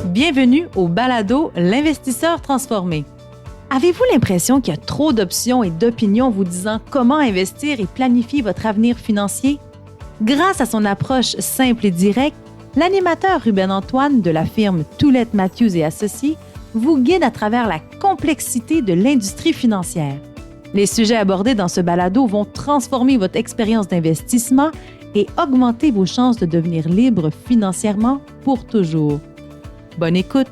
Bienvenue au balado L'investisseur transformé. Avez-vous l'impression qu'il y a trop d'options et d'opinions vous disant comment investir et planifier votre avenir financier? Grâce à son approche simple et directe, l'animateur Ruben Antoine de la firme Toulette Matthews et Associés vous guide à travers la complexité de l'industrie financière. Les sujets abordés dans ce balado vont transformer votre expérience d'investissement et augmenter vos chances de devenir libre financièrement pour toujours. Bonne écoute!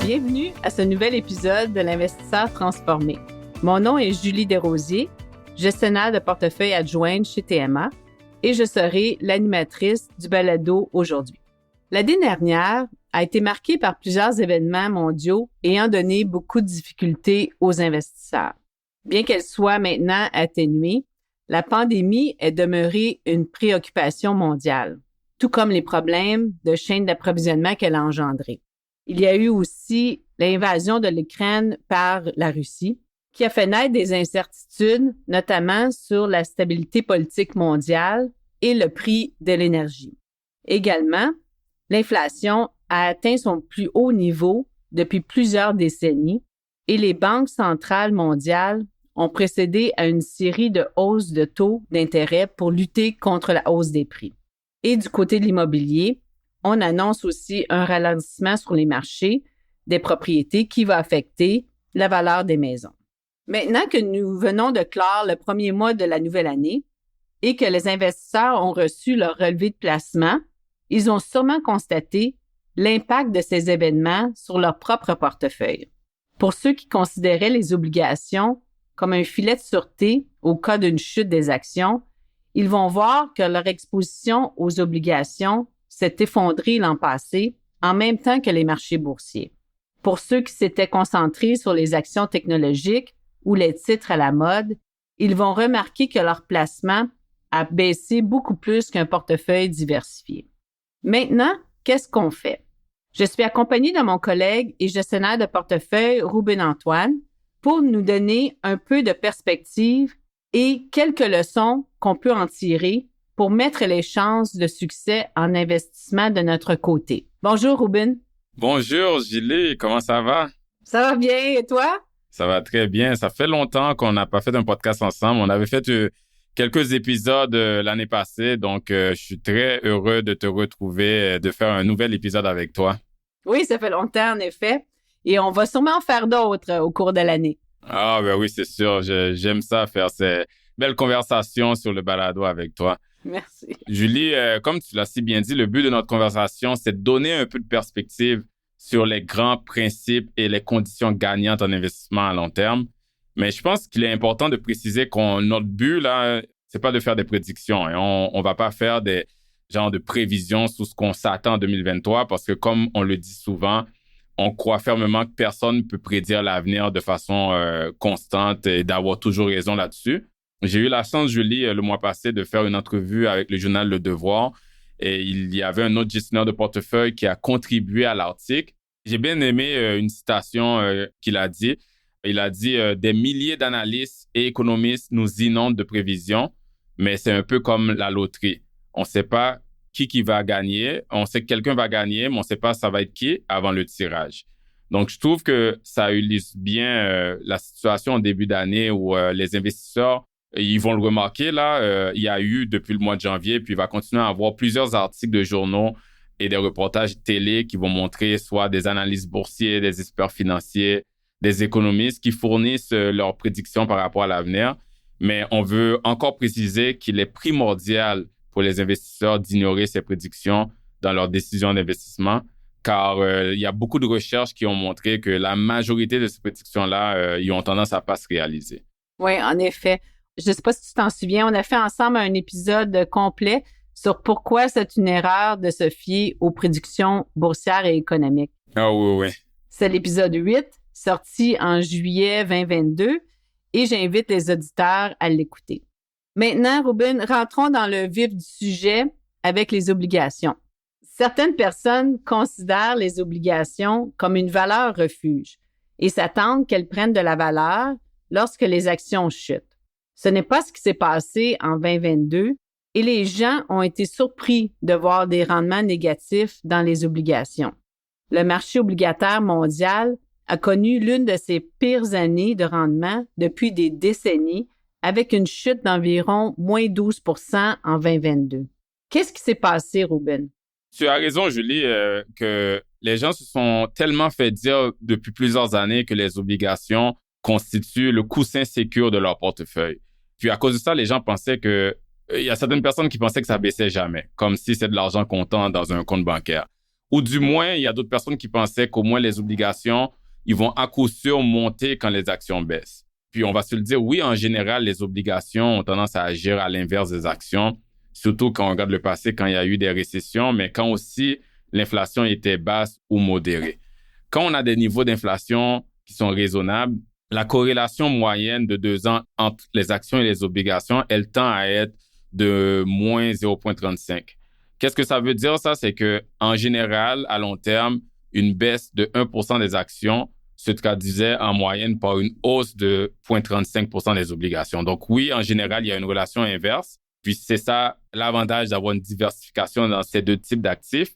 Bienvenue à ce nouvel épisode de l'Investisseur transformé. Mon nom est Julie Desrosiers, gestionnaire de portefeuille adjointe chez TMA, et je serai l'animatrice du balado aujourd'hui. L'année dernière a été marquée par plusieurs événements mondiaux ayant donné beaucoup de difficultés aux investisseurs. Bien qu'elle soit maintenant atténuée, la pandémie est demeurée une préoccupation mondiale, tout comme les problèmes de chaîne d'approvisionnement qu'elle a engendrés. Il y a eu aussi l'invasion de l'Ukraine par la Russie, qui a fait naître des incertitudes, notamment sur la stabilité politique mondiale et le prix de l'énergie. Également, l'inflation a atteint son plus haut niveau depuis plusieurs décennies et les banques centrales mondiales ont procédé à une série de hausses de taux d'intérêt pour lutter contre la hausse des prix. Et du côté de l'immobilier, on annonce aussi un ralentissement sur les marchés des propriétés qui va affecter la valeur des maisons. Maintenant que nous venons de clore le premier mois de la nouvelle année et que les investisseurs ont reçu leur relevé de placement, ils ont sûrement constaté l'impact de ces événements sur leur propre portefeuille. Pour ceux qui considéraient les obligations comme un filet de sûreté au cas d'une chute des actions, ils vont voir que leur exposition aux obligations s'est effondrée l'an passé en même temps que les marchés boursiers. Pour ceux qui s'étaient concentrés sur les actions technologiques ou les titres à la mode, ils vont remarquer que leur placement a baissé beaucoup plus qu'un portefeuille diversifié. Maintenant, qu'est-ce qu'on fait? Je suis accompagnée de mon collègue et gestionnaire de portefeuille Ruben Antoine pour nous donner un peu de perspective et quelques leçons qu'on peut en tirer pour mettre les chances de succès en investissement de notre côté. Bonjour Ruben. Bonjour Julie, comment ça va? Ça va bien et toi? Ça va très bien. Ça fait longtemps qu'on n'a pas fait un podcast ensemble. On avait fait quelques épisodes l'année passée, donc je suis très heureux de te retrouver, de faire un nouvel épisode avec toi. Oui, ça fait longtemps en effet. Et on va sûrement en faire d'autres au cours de l'année. Ah ben oui, c'est sûr. J'aime ça, faire ces belles conversations sur le balado avec toi. Merci. Julie, comme tu l'as si bien dit, le but de notre conversation, c'est de donner un peu de perspective sur les grands principes et les conditions gagnantes en investissement à long terme. Mais je pense qu'il est important de préciser notre but, là, c'est pas de faire des prédictions. Et on va pas faire des genres de prévisions sur ce qu'on s'attend en 2023 parce que, comme on le dit souvent, on croit fermement que personne ne peut prédire l'avenir de façon constante et d'avoir toujours raison là-dessus. J'ai eu la chance, Julie, le mois passé, de faire une entrevue avec le journal Le Devoir et il y avait un autre gestionnaire de portefeuille qui a contribué à l'article. J'ai bien aimé une citation qu'il a dit. Il a dit « Des milliers d'analystes et économistes nous inondent de prévisions, mais c'est un peu comme la loterie. On ne sait pas qui va gagner. On sait que quelqu'un va gagner, mais on ne sait pas ça va être qui avant le tirage. » Donc, je trouve que ça illustre bien la situation au début d'année où les investisseurs, ils vont le remarquer là. Il y a eu depuis le mois de janvier, puis il va continuer à avoir plusieurs articles de journaux et des reportages télé qui vont montrer soit des analystes boursiers, des experts financiers, des économistes qui fournissent leurs prédictions par rapport à l'avenir. Mais on veut encore préciser qu'il est primordial pour les investisseurs d'ignorer ces prédictions dans leurs décisions d'investissement, car il y a beaucoup de recherches qui ont montré que la majorité de ces prédictions-là, ils ont tendance à pas se réaliser. Oui, en effet. Je ne sais pas si tu t'en souviens, on a fait ensemble un épisode complet sur pourquoi c'est une erreur de se fier aux prédictions boursières et économiques. Ah oui, oui. C'est l'épisode 8, sorti en juillet 2022, et j'invite les auditeurs à l'écouter. Maintenant, Ruben, rentrons dans le vif du sujet avec les obligations. Certaines personnes considèrent les obligations comme une valeur refuge et s'attendent qu'elles prennent de la valeur lorsque les actions chutent. Ce n'est pas ce qui s'est passé en 2022 et les gens ont été surpris de voir des rendements négatifs dans les obligations. Le marché obligataire mondial a connu l'une de ses pires années de rendement depuis des décennies, avec une chute d'environ moins 12% en 2022. Qu'est-ce qui s'est passé, Ruben? Tu as raison, Julie, que les gens se sont tellement fait dire depuis plusieurs années que les obligations constituent le coussin sécure de leur portefeuille. Puis à cause de ça, les gens pensaient que il y a certaines personnes qui pensaient que ça baissait jamais, comme si c'est de l'argent comptant dans un compte bancaire. Ou du moins, il y a d'autres personnes qui pensaient qu'au moins les obligations, ils vont à coup sûr monter quand les actions baissent. Puis on va se le dire, oui, en général, les obligations ont tendance à agir à l'inverse des actions, surtout quand on regarde le passé, quand il y a eu des récessions, mais quand aussi l'inflation était basse ou modérée. Quand on a des niveaux d'inflation qui sont raisonnables, la corrélation moyenne de 2 ans entre les actions et les obligations, elle tend à être de moins 0,35. Qu'est-ce que ça veut dire, ça? C'est que en général, à long terme, une baisse de 1% des actions se traduisait en moyenne par une hausse de 0,35% des obligations. Donc oui, en général, il y a une relation inverse. Puis c'est ça l'avantage d'avoir une diversification dans ces deux types d'actifs.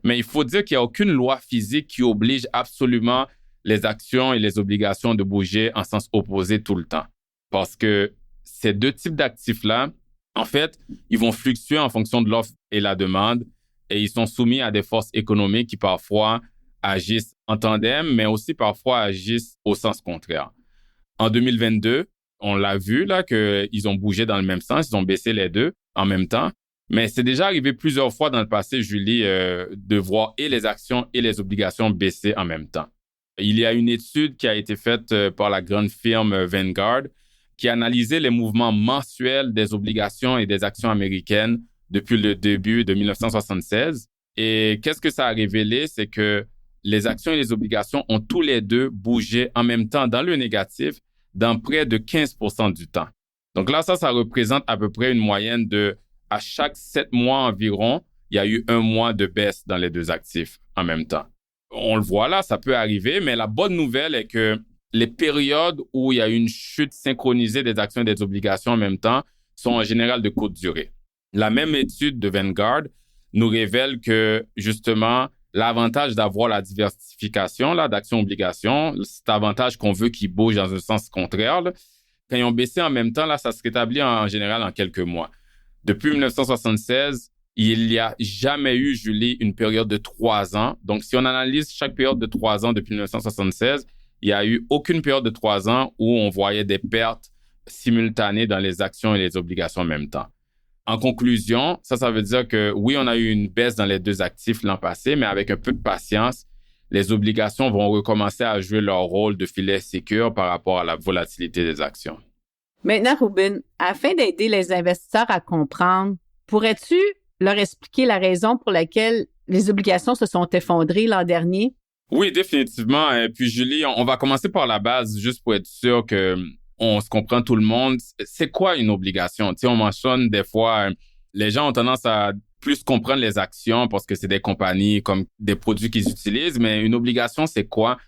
Mais il faut dire qu'il n'y a aucune loi physique qui oblige absolument les actions et les obligations de bouger en sens opposé tout le temps. Parce que ces deux types d'actifs-là, en fait, ils vont fluctuer en fonction de l'offre et la demande et ils sont soumis à des forces économiques qui parfois agissent en tandem, mais aussi parfois agissent au sens contraire. En 2022, on l'a vu là qu'ils ont bougé dans le même sens, ils ont baissé les deux en même temps. Mais c'est déjà arrivé plusieurs fois dans le passé, Julie, de voir et les actions et les obligations baisser en même temps. Il y a une étude qui a été faite par la grande firme Vanguard qui a analysé les mouvements mensuels des obligations et des actions américaines depuis le début de 1976. Et qu'est-ce que ça a révélé? C'est que les actions et les obligations ont tous les deux bougé en même temps dans le négatif dans près de 15% du temps. Donc là, ça représente à peu près une moyenne de, à chaque 7 mois environ, il y a eu 1 mois de baisse dans les deux actifs en même temps. On le voit là, ça peut arriver, mais la bonne nouvelle est que les périodes où il y a une chute synchronisée des actions et des obligations en même temps sont en général de courte durée. La même étude de Vanguard nous révèle que, justement, l'avantage d'avoir la diversification là, d'actions-obligations, cet avantage qu'on veut qu'ils bougent dans un sens contraire, là, quand ils ont baissé en même temps, là, ça se rétablit en général en quelques mois. Depuis 1976, il n'y a jamais eu, Julie, une période de 3 ans. Donc, si on analyse chaque période de 3 ans depuis 1976, il n'y a eu aucune période de 3 ans où on voyait des pertes simultanées dans les actions et les obligations en même temps. En conclusion, ça veut dire que oui, on a eu une baisse dans les deux actifs l'an passé, mais avec un peu de patience, les obligations vont recommencer à jouer leur rôle de filet sécure par rapport à la volatilité des actions. Maintenant, Ruben, afin d'aider les investisseurs à comprendre, pourrais-tu leur expliquer la raison pour laquelle les obligations se sont effondrées l'an dernier? Oui, définitivement. Et puis, Julie, on va commencer par la base, juste pour être sûr que on se comprend tout le monde. C'est quoi une obligation? Tu sais, on mentionne des fois, les gens ont tendance à plus comprendre les actions parce que c'est des compagnies comme des produits qu'ils utilisent, mais une obligation, c'est quoi?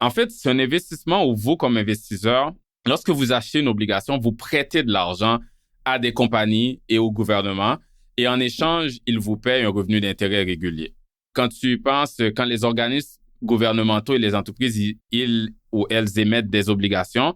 En fait, c'est un investissement où vous, comme investisseur, lorsque vous achetez une obligation, vous prêtez de l'argent à des compagnies et au gouvernement et en échange, ils vous payent un revenu d'intérêt régulier. Quand tu penses, quand les organismes gouvernementaux et les entreprises, ils ou elles émettent des obligations,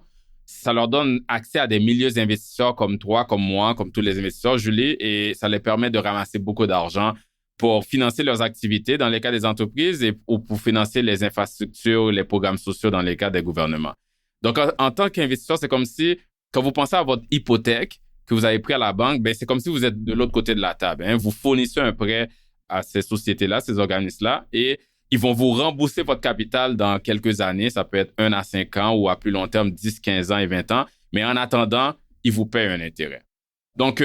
ça leur donne accès à des milliers d'investisseurs comme toi, comme moi, comme tous les investisseurs, Julie, et ça les permet de ramasser beaucoup d'argent pour financer leurs activités dans les cas des entreprises ou pour financer les infrastructures, les programmes sociaux dans les cas des gouvernements. Donc, en tant qu'investisseur, c'est comme si, quand vous pensez à votre hypothèque que vous avez pris à la banque, ben c'est comme si vous êtes de l'autre côté de la table. Hein. Vous fournissez un prêt à ces sociétés-là, ces organismes-là, et ils vont vous rembourser votre capital dans quelques années. Ça peut être 1 à 5 ans ou à plus long terme, 10, 15 ans et 20 ans. Mais en attendant, ils vous payent un intérêt. Donc,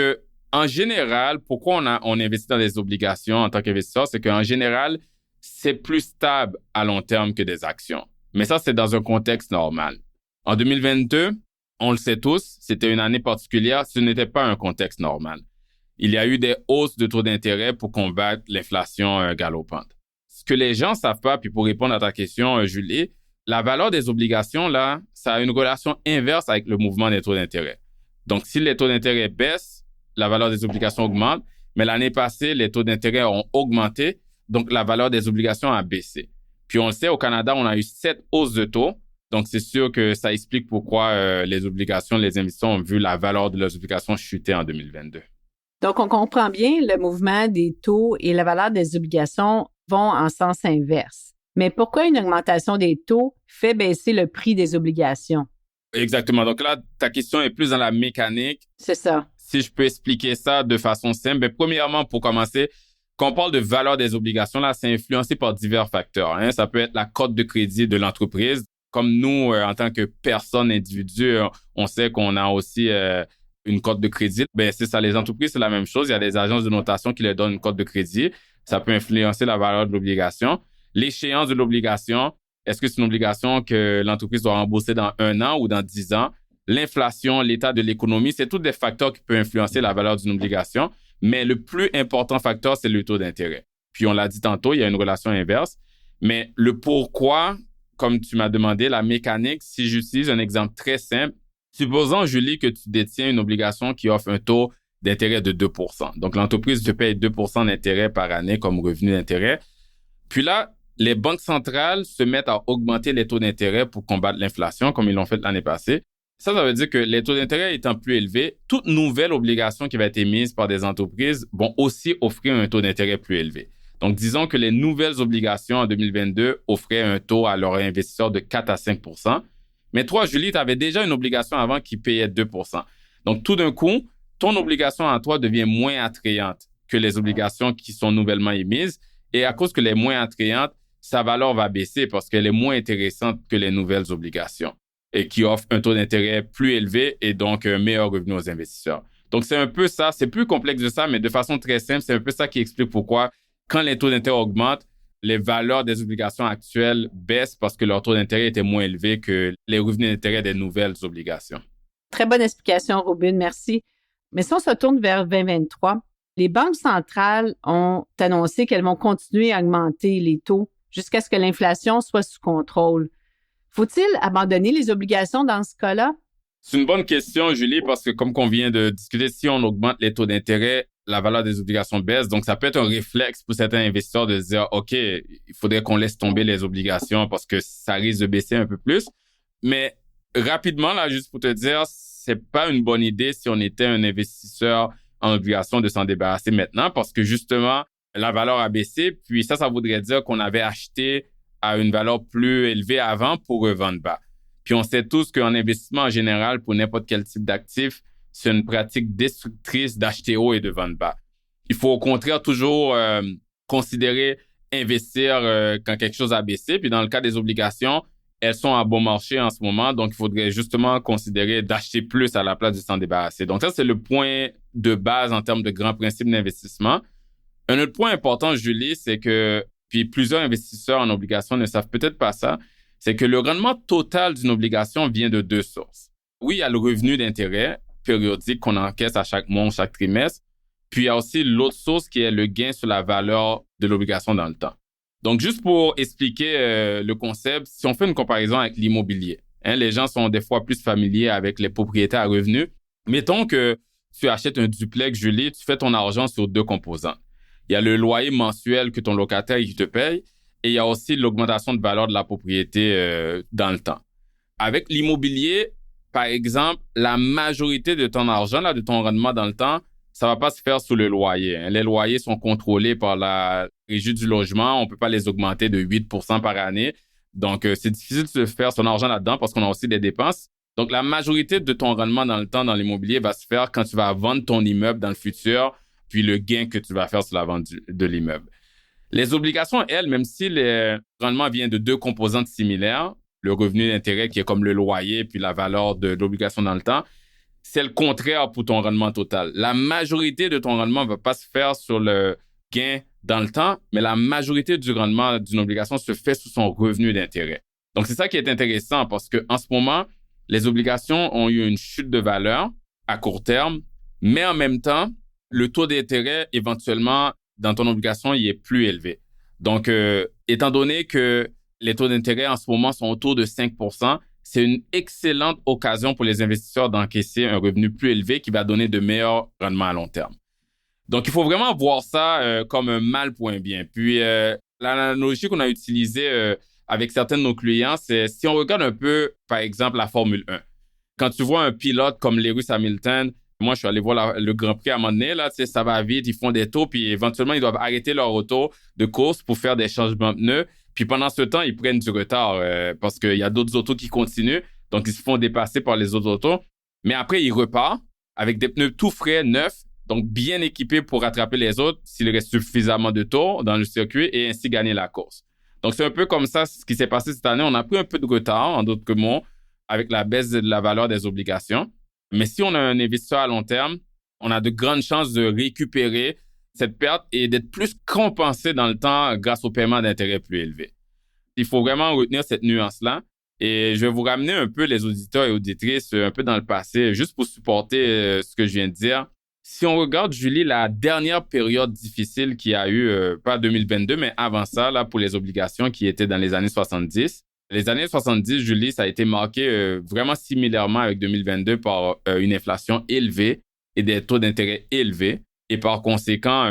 en général, pourquoi on investit dans des obligations en tant qu'investisseur? C'est qu'en général, c'est plus stable à long terme que des actions. Mais ça, c'est dans un contexte normal. En 2022, on le sait tous, c'était une année particulière. Ce n'était pas un contexte normal. Il y a eu des hausses de taux d'intérêt pour combattre l'inflation galopante. Ce que les gens savent pas, puis pour répondre à ta question, Julie, la valeur des obligations, là, ça a une relation inverse avec le mouvement des taux d'intérêt. Donc, si les taux d'intérêt baissent, la valeur des obligations augmente. Mais l'année passée, les taux d'intérêt ont augmenté, donc la valeur des obligations a baissé. Puis on le sait, au Canada, on a eu 7 hausses de taux. Donc, c'est sûr que ça explique pourquoi les obligations, les investisseurs ont vu la valeur de leurs obligations chuter en 2022. Donc, on comprend bien le mouvement des taux et la valeur des obligations vont en sens inverse. Mais pourquoi une augmentation des taux fait baisser le prix des obligations? Exactement. Donc là, ta question est plus dans la mécanique. C'est ça. Si je peux expliquer ça de façon simple, mais premièrement, pour commencer, quand on parle de valeur des obligations, là, c'est influencé par divers facteurs. Ça peut être la cote de crédit de l'entreprise. Comme nous, en tant que personne individu, on sait qu'on a aussi une cote de crédit. C'est ça, les entreprises, c'est la même chose. Il y a des agences de notation qui leur donnent une cote de crédit. Ça peut influencer la valeur de l'obligation. L'échéance de l'obligation, est-ce que c'est une obligation que l'entreprise doit rembourser dans 1 an ou dans 10 ans? L'inflation, l'état de l'économie, c'est tous des facteurs qui peuvent influencer la valeur d'une obligation. Mais le plus important facteur, c'est le taux d'intérêt. Puis on l'a dit tantôt, il y a une relation inverse. Mais le pourquoi, comme tu m'as demandé, la mécanique, si j'utilise un exemple très simple, supposons, Julie, que tu détiens une obligation qui offre un taux d'intérêt de 2%. Donc, l'entreprise te paye 2% d'intérêt par année comme revenu d'intérêt. Puis là, les banques centrales se mettent à augmenter les taux d'intérêt pour combattre l'inflation, comme ils l'ont fait l'année passée. Ça veut dire que les taux d'intérêt étant plus élevés, toute nouvelle obligation qui va être émise par des entreprises vont aussi offrir un taux d'intérêt plus élevé. Donc, disons que les nouvelles obligations en 2022 offraient un taux à leurs investisseurs de 4 à 5%. Mais toi, Julie, tu avais déjà une obligation avant qui payait 2%. Donc, tout d'un coup, ton obligation à toi devient moins attrayante que les obligations qui sont nouvellement émises. Et à cause que les moins attrayantes, sa valeur va baisser parce qu'elle est moins intéressante que les nouvelles obligations et qui offrent un taux d'intérêt plus élevé et donc un meilleur revenu aux investisseurs. Donc, c'est un peu ça. C'est plus complexe que ça, mais de façon très simple, c'est un peu ça qui explique pourquoi, quand les taux d'intérêt augmentent, les valeurs des obligations actuelles baissent parce que leur taux d'intérêt était moins élevé que les revenus d'intérêt des nouvelles obligations. Très bonne explication, Robin. Merci. Mais si on se tourne vers 2023, les banques centrales ont annoncé qu'elles vont continuer à augmenter les taux jusqu'à ce que l'inflation soit sous contrôle. Faut-il abandonner les obligations dans ce cas-là? C'est une bonne question, Julie, parce que comme qu'on vient de discuter, si on augmente les taux d'intérêt, la valeur des obligations baisse. Donc, ça peut être un réflexe pour certains investisseurs de se dire, OK, il faudrait qu'on laisse tomber les obligations parce que ça risque de baisser un peu plus. Mais rapidement, là, juste pour te dire, c'est pas une bonne idée si on était un investisseur en obligations de s'en débarrasser maintenant parce que justement, la valeur a baissé. Puis ça voudrait dire qu'on avait acheté à une valeur plus élevée avant pour revendre bas. Puis on sait tous qu'en investissement en général, pour n'importe quel type d'actif, c'est une pratique destructrice d'acheter haut et de vendre bas. Il faut au contraire toujours considérer investir quand quelque chose a baissé. Puis dans le cas des obligations, elles sont à bon marché en ce moment. Donc, il faudrait justement considérer d'acheter plus à la place de s'en débarrasser. Donc, ça, c'est le point de base en termes de grands principes d'investissement. Un autre point important, Julie, c'est que, puis plusieurs investisseurs en obligations ne savent peut-être pas ça, c'est que le rendement total d'une obligation vient de 2 sources. Oui, il y a le revenu d'intérêt périodique qu'on encaisse à chaque mois ou chaque trimestre. Puis, il y a aussi l'autre source qui est le gain sur la valeur de l'obligation dans le temps. Donc, juste pour expliquer le concept, si on fait une comparaison avec l'immobilier, les gens sont des fois plus familiers avec les propriétés à revenus. Mettons que tu achètes un duplex, Julie, tu fais ton argent sur 2 composants. Il y a le loyer mensuel que ton locataire il te paye et il y a aussi l'augmentation de valeur de la propriété dans le temps. Avec l'immobilier, par exemple, la majorité de ton argent, là, de ton rendement dans le temps, ça va pas se faire sous le loyer. Les loyers sont contrôlés par la Régie du logement. On peut pas les augmenter de 8% par année. Donc, c'est difficile de se faire son argent là-dedans parce qu'on a aussi des dépenses. Donc, la majorité de ton rendement dans le temps dans l'immobilier va se faire quand tu vas vendre ton immeuble dans le futur, puis le gain que tu vas faire sur la vente de l'immeuble. Les obligations, elles, même si le rendement vient de 2 composantes similaires, le revenu d'intérêt qui est comme le loyer puis la valeur de l'obligation dans le temps, c'est le contraire pour ton rendement total. La majorité de ton rendement ne va pas se faire sur le gain dans le temps, mais la majorité du rendement d'une obligation se fait sous son revenu d'intérêt. Donc, c'est ça qui est intéressant parce qu'en ce moment, les obligations ont eu une chute de valeur à court terme, mais en même temps, le taux d'intérêt, éventuellement, dans ton obligation, il est plus élevé. Donc, étant donné que les taux d'intérêt en ce moment sont autour de 5%, c'est une excellente occasion pour les investisseurs d'encaisser un revenu plus élevé qui va donner de meilleurs rendements à long terme. Donc, il faut vraiment voir ça comme un mal pour un bien. Puis, l'analogie qu'on a utilisée avec certains de nos clients, c'est si on regarde un peu, par exemple, la Formule 1. Quand tu vois un pilote comme Lewis Hamilton, moi, je suis allé voir le Grand Prix à un moment donné, là, tu sais, ça va vite, ils font des tours, puis éventuellement, ils doivent arrêter leur auto de course pour faire des changements de pneus. Puis pendant ce temps, ils prennent du retard parce qu'il y a d'autres autos qui continuent. Donc, ils se font dépasser par les autres autos. Mais après, ils repartent avec des pneus tout frais, neufs, donc bien équipés pour rattraper les autres s'il reste suffisamment de tours dans le circuit et ainsi gagner la course. Donc, c'est un peu comme ça ce qui s'est passé cette année. On a pris un peu de retard, en d'autres mots, avec la baisse de la valeur des obligations. Mais si on a un investisseur à long terme, on a de grandes chances de récupérer cette perte et d'être plus compensé dans le temps grâce au paiement d'intérêts plus élevés. Il faut vraiment retenir cette nuance-là. Et je vais vous ramener un peu les auditeurs et auditrices un peu dans le passé, juste pour supporter ce que je viens de dire. Si on regarde, Julie, la dernière période difficile qu'il y a eu, pas 2022, mais avant ça, là, pour les obligations qui étaient dans les années 70. Les années 70, Julie, ça a été marqué vraiment similairement avec 2022 par une inflation élevée et des taux d'intérêt élevés. Et par conséquent,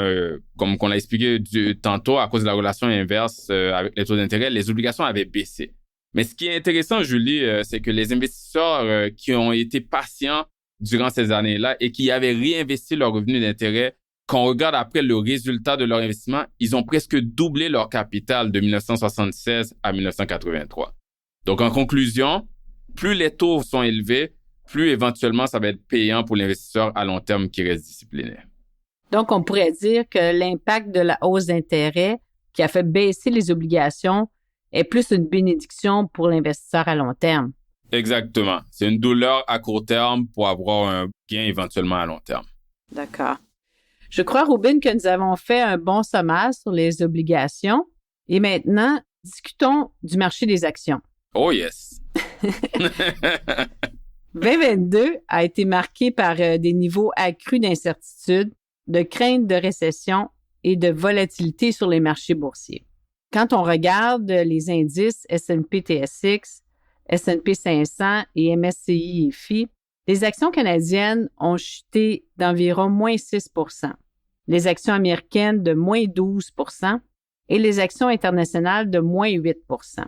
comme on l'a expliqué tantôt, à cause de la relation inverse avec les taux d'intérêt, les obligations avaient baissé. Mais ce qui est intéressant, Julie, c'est que les investisseurs qui ont été patients durant ces années-là et qui avaient réinvesti leur revenu d'intérêt, quand on regarde après le résultat de leur investissement, ils ont presque doublé leur capital de 1976 à 1983. Donc, en conclusion, plus les taux sont élevés, plus éventuellement ça va être payant pour l'investisseur à long terme qui reste discipliné. Donc, on pourrait dire que l'impact de la hausse d'intérêt qui a fait baisser les obligations est plus une bénédiction pour l'investisseur à long terme. Exactement. C'est une douleur à court terme pour avoir un gain éventuellement à long terme. D'accord. Je crois, Rubin, que nous avons fait un bon sommaire sur les obligations. Et maintenant, discutons du marché des actions. Oh yes! 2022 a été marqué par des niveaux accrus d'incertitude, de crainte de récession et de volatilité sur les marchés boursiers. Quand on regarde les indices S&P TSX, S&P 500 et MSCI EFI, les actions canadiennes ont chuté d'environ moins 6 %, les actions américaines de moins 12 % et les actions internationales de moins 8 %.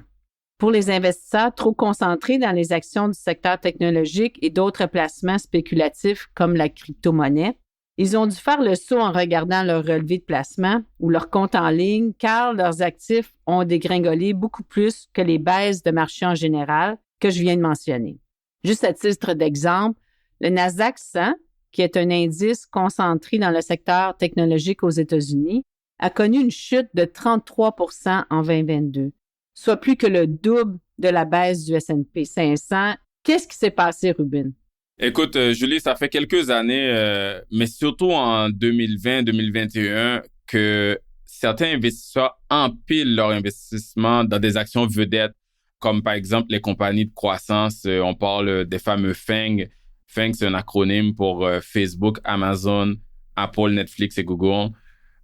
Pour les investisseurs trop concentrés dans les actions du secteur technologique et d'autres placements spéculatifs comme la crypto-monnaie, ils ont dû faire le saut en regardant leur relevé de placement ou leur compte en ligne car leurs actifs ont dégringolé beaucoup plus que les baisses de marché en général que je viens de mentionner. Juste à titre d'exemple, le Nasdaq 100, qui est un indice concentré dans le secteur technologique aux États-Unis, a connu une chute de 33 % en 2022, soit plus que le double de la baisse du S&P 500. Qu'est-ce qui s'est passé, Rubin? Écoute, Julie, ça fait quelques années, mais surtout en 2020-2021, que certains investisseurs empilent leur investissement dans des actions vedettes, comme par exemple les compagnies de croissance. On parle des fameux FANG. FANG, c'est un acronyme pour Facebook, Amazon, Apple, Netflix et Google.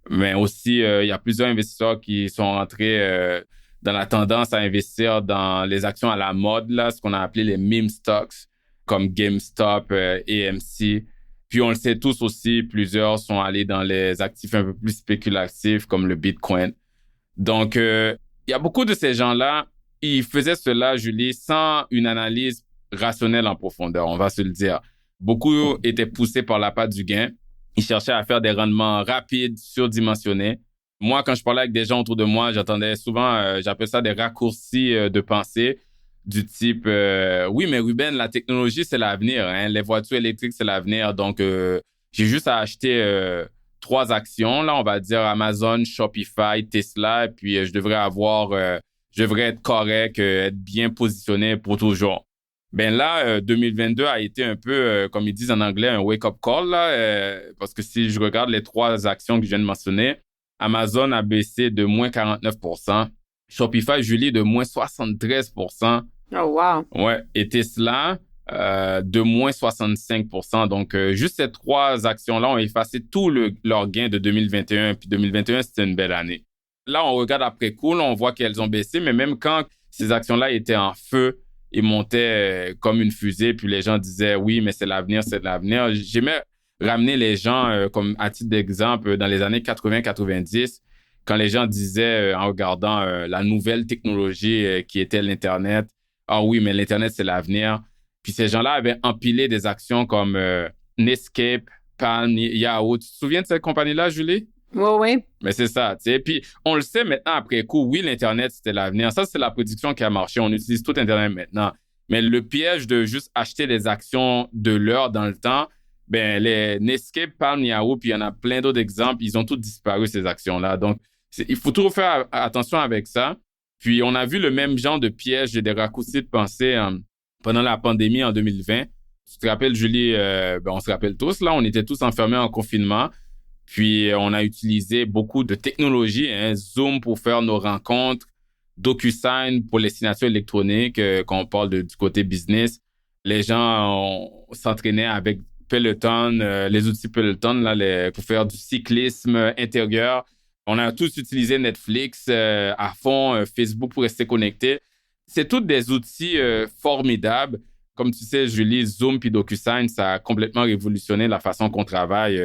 Mais aussi, il y a plusieurs investisseurs qui sont rentrés dans la tendance à investir dans les actions à la mode, là, ce qu'on a appelé les meme stocks, comme GameStop, AMC. Puis on le sait tous aussi, plusieurs sont allés dans les actifs un peu plus spéculatifs comme le Bitcoin. Donc, il y a beaucoup de ces gens-là, ils faisaient cela, Julie, sans une analyse rationnelle en profondeur, on va se le dire. Beaucoup étaient poussés par l'appât du gain. Ils cherchaient à faire des rendements rapides, surdimensionnés. Moi, quand je parlais avec des gens autour de moi, j'entendais souvent, j'appelle ça des raccourcis de pensée, du type oui, mais Ruben, la technologie, c'est l'avenir, hein. Les voitures électriques, c'est l'avenir. Donc, j'ai juste à acheter 3 actions, là, on va dire Amazon, Shopify, Tesla, et puis je devrais être correct, être bien positionné pour toujours. Ben là, 2022 a été un peu, comme ils disent en anglais, un wake-up call, là, parce que si je regarde les 3 actions que je viens de mentionner, Amazon a baissé de moins 49 %. Shopify, Julie, de moins 73 %. Oh, wow! Ouais. Et Tesla, de moins 65 %. Donc, juste ces 3 actions-là ont effacé tout leur gain de 2021. Puis 2021, c'était une belle année. Là, on regarde après coup, là, on voit qu'elles ont baissé, mais même quand ces actions-là étaient en feu, il montait comme une fusée, puis les gens disaient, oui, mais c'est l'avenir, c'est de l'avenir. J'aimais ramener les gens, comme à titre d'exemple, dans les années 80-90, quand les gens disaient, en regardant la nouvelle technologie qui était l'Internet, ah oui, mais l'Internet, c'est l'avenir. Puis ces gens-là avaient empilé des actions comme Netscape, Palm, Yahoo. Tu te souviens de cette compagnie-là, Julie? Oui. Mais c'est ça, tu sais. Puis on le sait maintenant après coup, oui, l'Internet, c'était l'avenir. Ça, c'est la prédiction qui a marché. On utilise tout Internet maintenant. Mais le piège de juste acheter les actions de l'heure dans le temps, ben les Netscape, Palm, Yahoo, puis il y en a plein d'autres exemples, ils ont tous disparu, ces actions-là. Donc, il faut toujours faire attention avec ça. Puis on a vu le même genre de piège et des raccourcis de pensée pendant la pandémie en 2020. Tu te rappelles, Julie, on se rappelle tous, là, on était tous enfermés en confinement. Puis, on a utilisé beaucoup de technologies, Zoom pour faire nos rencontres, DocuSign pour les signatures électroniques, quand on parle du côté business. Les gens s'entraînaient avec Peloton, les outils Peloton là, pour faire du cyclisme intérieur. On a tous utilisé Netflix à fond, Facebook pour rester connectés. C'est tous des outils formidables. Comme tu sais, Julie, Zoom puis DocuSign, ça a complètement révolutionné la façon qu'on travaille.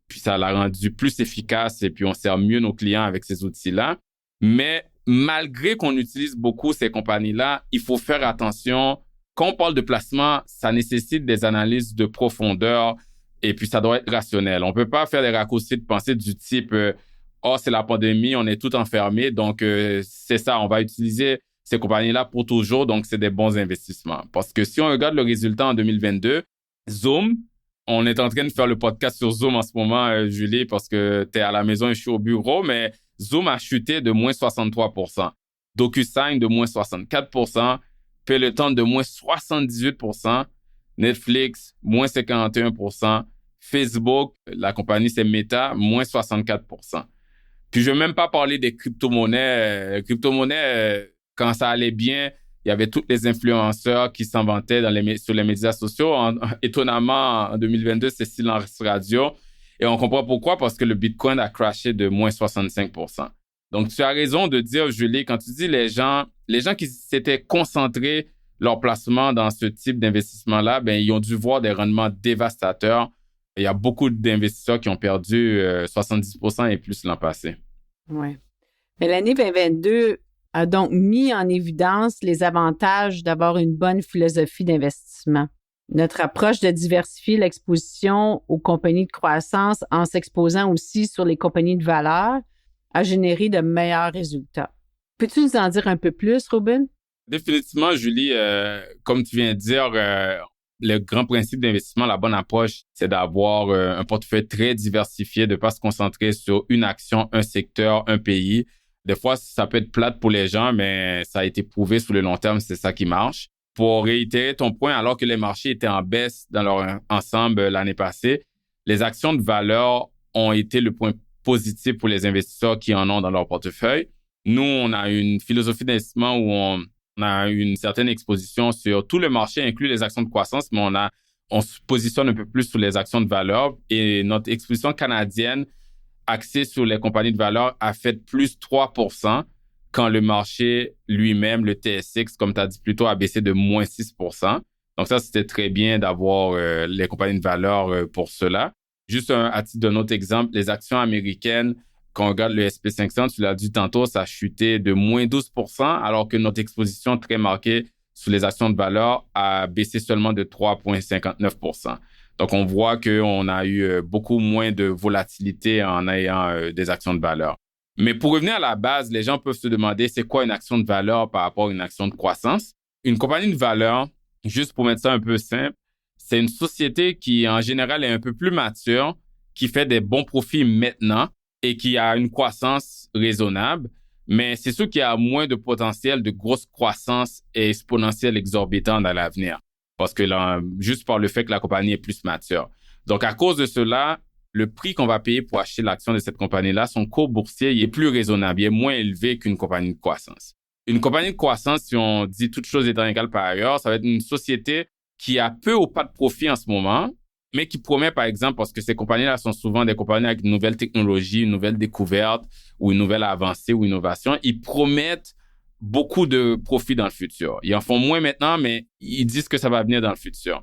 Puis ça l'a rendu plus efficace et puis on sert mieux nos clients avec ces outils-là. Mais malgré qu'on utilise beaucoup ces compagnies-là, il faut faire attention. Quand on parle de placement, ça nécessite des analyses de profondeur et puis ça doit être rationnel. On peut pas faire des raccourcis de pensée du type oh, c'est la pandémie, on est tout enfermés, donc c'est ça, on va utiliser ces compagnies-là pour toujours, donc c'est des bons investissements. Parce que si on regarde le résultat en 2022, Zoom, on est en train de faire le podcast sur Zoom en ce moment, Julie, parce que tu es à la maison et je suis au bureau, mais Zoom a chuté de moins 63%. DocuSign de moins 64%. Peloton de moins 78%. Netflix, moins 51%. Facebook, la compagnie c'est Meta, moins 64%. Puis je ne vais même pas parler des crypto-monnaies. Quand ça allait bien, il y avait tous les influenceurs qui s'en vantaient sur les médias sociaux. Étonnamment, en 2022, c'est silence radio. Et on comprend pourquoi, parce que le Bitcoin a crashé de moins 65%. Donc, tu as raison de dire, Julie, quand tu dis les gens qui s'étaient concentrés leur placement dans ce type d'investissement-là, ben, ils ont dû voir des rendements dévastateurs. Il y a beaucoup d'investisseurs qui ont perdu 70% et plus l'an passé. Oui. Mais l'année 2022 a donc mis en évidence les avantages d'avoir une bonne philosophie d'investissement. Notre approche de diversifier l'exposition aux compagnies de croissance en s'exposant aussi sur les compagnies de valeur a généré de meilleurs résultats. Peux-tu nous en dire un peu plus, Ruben? Définitivement, Julie, comme tu viens de dire, le grand principe d'investissement, la bonne approche, c'est d'avoir un portefeuille très diversifié, de ne pas se concentrer sur une action, un secteur, un pays. Des fois, ça peut être plate pour les gens, mais ça a été prouvé sur le long terme, c'est ça qui marche. Pour réitérer ton point, alors que les marchés étaient en baisse dans leur ensemble l'année passée, les actions de valeur ont été le point positif pour les investisseurs qui en ont dans leur portefeuille. Nous, on a une philosophie d'investissement où on a une certaine exposition sur tout le marché, inclus les actions de croissance, mais on se positionne un peu plus sur les actions de valeur et notre exposition canadienne axée sur les compagnies de valeur a fait plus 3% quand le marché lui-même, le TSX, comme tu as dit plus tôt, a baissé de moins 6%. Donc ça, c'était très bien d'avoir les compagnies de valeur pour cela. Juste à titre d'un autre exemple, les actions américaines, quand on regarde le SP500, tu l'as dit tantôt, ça a chuté de moins 12%, alors que notre exposition très marquée sur les actions de valeur a baissé seulement de 3,59%. Donc, on voit qu'on a eu beaucoup moins de volatilité en ayant des actions de valeur. Mais pour revenir à la base, les gens peuvent se demander c'est quoi une action de valeur par rapport à une action de croissance. Une compagnie de valeur, juste pour mettre ça un peu simple, c'est une société qui, en général, est un peu plus mature, qui fait des bons profits maintenant et qui a une croissance raisonnable. Mais c'est sûr qu'il y a moins de potentiel de grosse croissance et exponentielle exorbitante dans l'avenir. Parce que là, juste par le fait que la compagnie est plus mature. Donc, à cause de cela, le prix qu'on va payer pour acheter l'action de cette compagnie-là, son cours boursier, il est plus raisonnable, il est moins élevé qu'une compagnie de croissance. Une compagnie de croissance, si on dit toutes choses étant égales par ailleurs, ça va être une société qui a peu ou pas de profit en ce moment, mais qui promet, par exemple, parce que ces compagnies-là sont souvent des compagnies avec une nouvelle technologie, une nouvelle découverte ou une nouvelle avancée ou innovation, ils promettent beaucoup de profits dans le futur. Ils en font moins maintenant, mais ils disent que ça va venir dans le futur.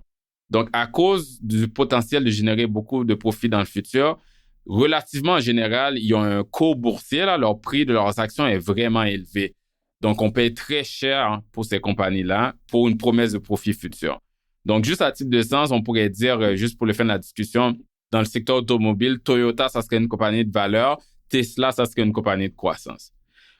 Donc, à cause du potentiel de générer beaucoup de profits dans le futur, relativement en général, ils ont un cours boursier, là, leur prix de leurs actions est vraiment élevé. Donc, on paye très cher pour ces compagnies-là pour une promesse de profit futur. Donc, juste à titre de sens, on pourrait dire, juste pour le fin de la discussion, dans le secteur automobile, Toyota, ça serait une compagnie de valeur, Tesla, ça serait une compagnie de croissance.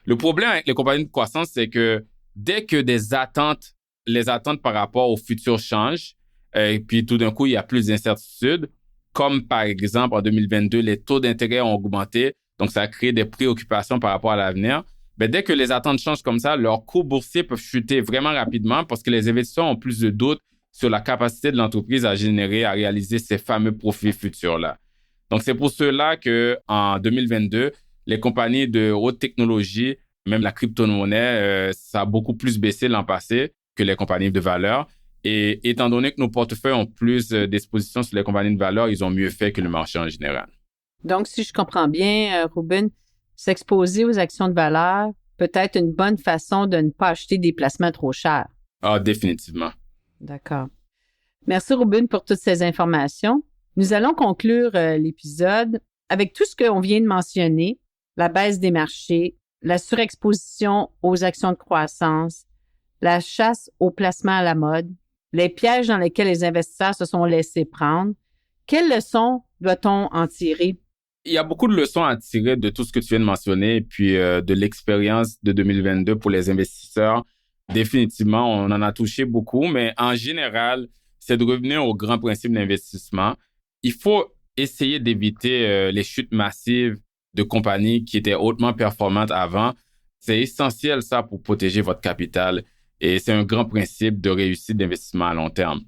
Le problème avec les compagnies de croissance, c'est que dès que les attentes par rapport au futur changent, et puis tout d'un coup, il y a plus d'incertitudes, comme par exemple en 2022, les taux d'intérêt ont augmenté, donc ça a créé des préoccupations par rapport à l'avenir. Ben, dès que les attentes changent comme ça, leurs cours boursiers peuvent chuter vraiment rapidement parce que les investisseurs ont plus de doutes sur la capacité de l'entreprise à générer, à réaliser ces fameux profits futurs-là. Donc, c'est pour cela qu'en 2022, les compagnies de haute technologie, même la crypto-monnaie, ça a beaucoup plus baissé l'an passé que les compagnies de valeur. Et étant donné que nos portefeuilles ont plus d'exposition sur les compagnies de valeur, ils ont mieux fait que le marché en général. Donc, si je comprends bien, Ruben, s'exposer aux actions de valeur peut être une bonne façon de ne pas acheter des placements trop chers. Ah, définitivement. D'accord. Merci, Ruben, pour toutes ces informations. Nous allons conclure l'épisode avec tout ce qu'on vient de mentionner, la baisse des marchés, la surexposition aux actions de croissance, la chasse aux placements à la mode, les pièges dans lesquels les investisseurs se sont laissés prendre. Quelles leçons doit-on en tirer? Il y a beaucoup de leçons à tirer de tout ce que tu viens de mentionner, puis de l'expérience de 2022 pour les investisseurs. Définitivement, on en a touché beaucoup, mais en général, c'est de revenir au grand principe d'investissement. Il faut essayer d'éviter les chutes massives de compagnies qui étaient hautement performantes avant. C'est essentiel, ça, pour protéger votre capital. Et c'est un grand principe de réussite d'investissement à long terme.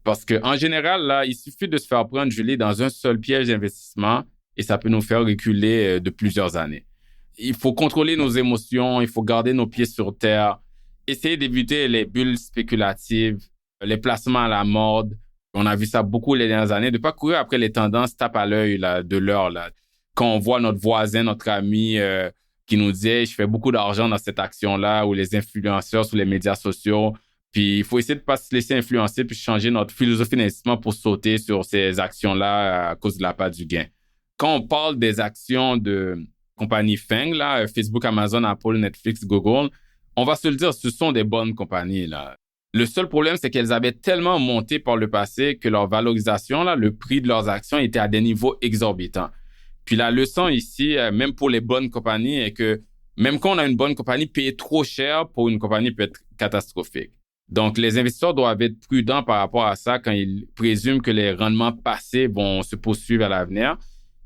Parce qu'en général, là, il suffit de se faire prendre, Julie, dans un seul piège d'investissement et ça peut nous faire reculer de plusieurs années. Il faut contrôler nos émotions, il faut garder nos pieds sur terre, essayer d'éviter les bulles spéculatives, les placements à la mode. On a vu ça beaucoup les dernières années, de ne pas courir après les tendances tape à l'œil là, de l'heure. Là. Quand on voit notre voisin, notre ami qui nous dit hey, « je fais beaucoup d'argent dans cette action-là » ou les influenceurs sur les médias sociaux. Puis, il faut essayer de ne pas se laisser influencer puis changer notre philosophie d'investissement pour sauter sur ces actions-là à cause de la part du gain. Quand on parle des actions de compagnies FANG, là, Facebook, Amazon, Apple, Netflix, Google, on va se le dire, ce sont des bonnes compagnies. Là. Le seul problème, c'est qu'elles avaient tellement monté par le passé que leur valorisation, là, le prix de leurs actions était à des niveaux exorbitants. Puis la leçon ici, même pour les bonnes compagnies, est que même quand on a une bonne compagnie, payer trop cher pour une compagnie peut être catastrophique. Donc, les investisseurs doivent être prudents par rapport à ça quand ils présument que les rendements passés vont se poursuivre à l'avenir.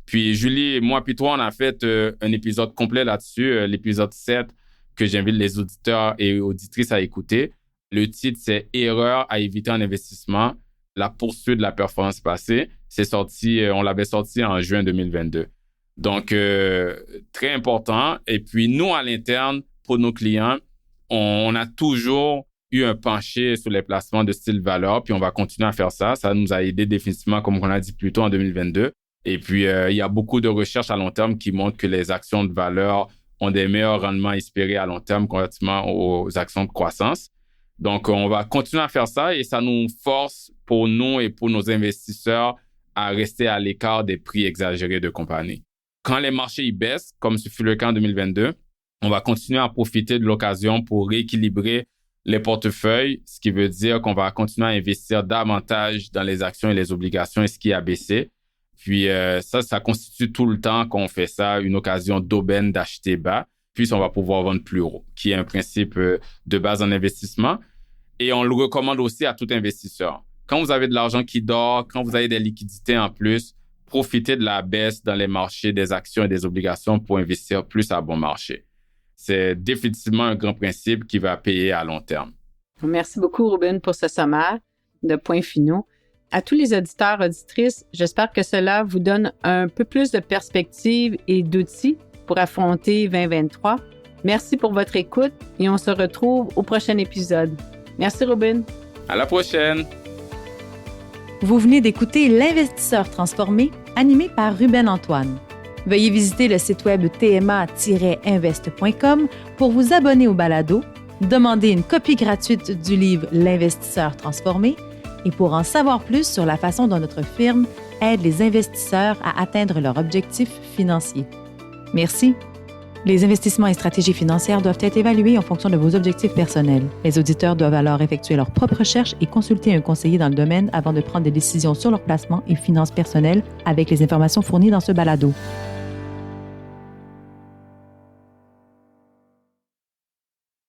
Puis Julie, moi puis toi, on a fait un épisode complet là-dessus, l'épisode 7, que j'invite les auditeurs et auditrices à écouter. Le titre, c'est « Erreurs à éviter en investissement, la poursuite de la performance passée ». C'est sorti, on l'avait sorti en juin 2022. Donc, très important. Et puis, nous, à l'interne, pour nos clients, on a toujours eu un penché sur les placements de style valeur, puis on va continuer à faire ça. Ça nous a aidé définitivement, comme on a dit plus tôt, en 2022. Et puis, il y a beaucoup de recherches à long terme qui montrent que les actions de valeur ont des meilleurs rendements espérés à long terme comparativement aux actions de croissance. Donc, on va continuer à faire ça et ça nous force, pour nous et pour nos investisseurs, à rester à l'écart des prix exagérés de compagnies. Quand les marchés y baissent, comme ce fut le cas en 2022, on va continuer à profiter de l'occasion pour rééquilibrer les portefeuilles, ce qui veut dire qu'on va continuer à investir davantage dans les actions et les obligations, et ce qui a baissé. Puis ça constitue tout le temps qu'on fait ça une occasion d'aubaine d'acheter bas, puis on va pouvoir vendre plus haut, qui est un principe de base en investissement. Et on le recommande aussi à tout investisseur. Quand vous avez de l'argent qui dort, quand vous avez des liquidités en plus, profitez de la baisse dans les marchés des actions et des obligations pour investir plus à bon marché. C'est définitivement un grand principe qui va payer à long terme. Merci beaucoup, Ruben, pour ce sommaire de points finaux. À tous les auditeurs, auditrices, j'espère que cela vous donne un peu plus de perspective et d'outils pour affronter 2023. Merci pour votre écoute et on se retrouve au prochain épisode. Merci, Ruben. À la prochaine. Vous venez d'écouter L'Investisseur transformé, animé par Ruben Antoine. Veuillez visiter le site web tma-invest.com pour vous abonner au balado, demander une copie gratuite du livre L'investisseur transformé et pour en savoir plus sur la façon dont notre firme aide les investisseurs à atteindre leurs objectifs financiers. Merci. Les investissements et stratégies financières doivent être évalués en fonction de vos objectifs personnels. Les auditeurs doivent alors effectuer leurs propres recherches et consulter un conseiller dans le domaine avant de prendre des décisions sur leur placement et finances personnelles avec les informations fournies dans ce balado.